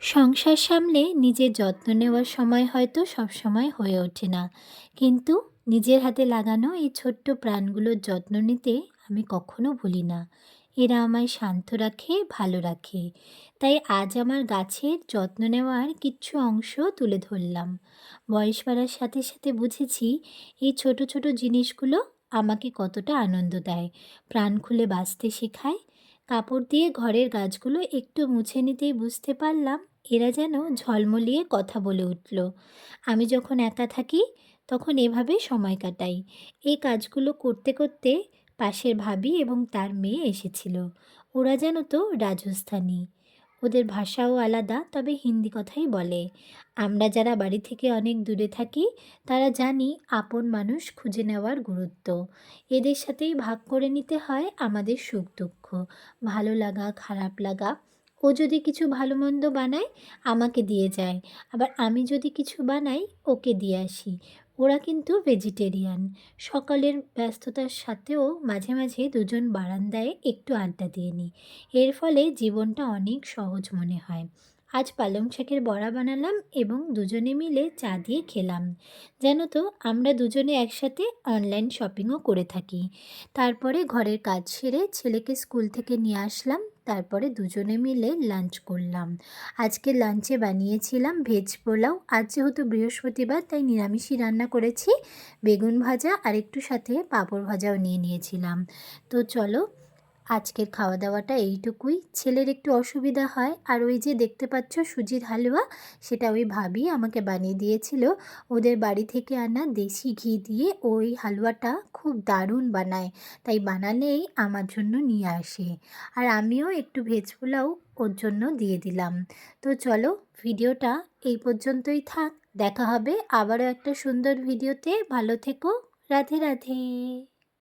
সংসার সামলে নিজের যত্ন নেওয়ার সময় হয়তো সবসময় হয়ে ওঠে না, কিন্তু নিজের হাতে লাগানো এই ছোট্ট প্রাণগুলোর যত্ন নিতে আমি কখনো ভুলি না। এরা আমায় শান্ত রাখে, ভালো রাখে। তাই আজ আমার গাছের যত্ন নেওয়ার কিছু অংশ তুলে ধরলাম। বয়স বাড়ার সাথে সাথে বুঝেছি এই ছোট ছোট জিনিসগুলো আমাকে কতটা আনন্দ দেয়, প্রাণ খুলে বাঁচতে শেখায়। কাপড় দিয়ে ঘরের গাছগুলো একটু মুছে নিতেই বুঝতে পারলাম এরা যেন ঝলমলিয়ে কথা বলে উঠল। আমি যখন একা থাকি তখন এভাবে সময় কাটাই। এই কাজগুলো করতে করতে পাশের ভাবি এবং তার মেয়ে এসেছিল। ওরা যেন তো রাজস্থানী। ওদের ভাষাও আলাদা, তবে হিন্দি কথাই বলে। আমরা যারা বাড়ি থেকে অনেক দূরে থাকি তারা জানি আপন মানুষ খুঁজে নেওয়ার গুরুত্ব। এদের সাথেই ভাগ করে নিতে হয় আমাদের সুখ দুঃখ, ভালো লাগা খারাপ লাগা। ও যদি কিছু ভালো মন্দ বানায় আমাকে দিয়ে যায়, আবার আমি যদি কিছু বানাই ওকে দিয়ে আসি। ওরা কিন্তু ভেজিটেরিয়ান। সকালের ব্যস্ততার সাথেও মাঝে মাঝে দুজন বারান্দায় একটু আড্ডা দিয়ে নিই। এর ফলে জীবনটা অনেক সহজ মনে হয়। আজ পালং শাকের বড়া বানালাম এবং দুজনে মিলে চা দিয়ে খেলাম। জানো তো, আমরা দুজনে একসাথে অনলাইন শপিংও করে থাকি। তারপরে ঘরের কাজ সেরে ছেলেকে স্কুল থেকে নিয়ে আসলাম। তারপরে দুজনে মিলে লাঞ্চ করলাম। আজকে লাঞ্চে বানিয়েছিলাম ভেজ পোলাও। আজ যেহেতু বৃহস্পতিবার তাই নিরামিষই রান্না করেছি। বেগুন ভাজা আর একটু সাথে পাঁপড় ভাজাও নিয়ে নিয়েছিলাম। তো চলো, আজকের খাওয়া দাওয়াটা এইটুকুই। ছেলের একটু অসুবিধা হয়, আর ওই যে দেখতে পাচ্ছ সুজির হালুয়া, সেটা ওই ভাবি আমাকে বানিয়ে দিয়েছিল। ওদের বাড়ি থেকে আনা দেশি ঘি দিয়ে ওই হালুয়াটা খুব দারুণ বানায়, তাই বানালেই আমার জন্য নিয়ে আসে। আর আমিও একটু ভেজ পোলাও ওর জন্য দিয়ে দিলাম। তো চলো, ভিডিওটা এই পর্যন্তই থাক। দেখা হবে আবারও একটা সুন্দর ভিডিওতে। ভালো থেকো। রাধে রাধে।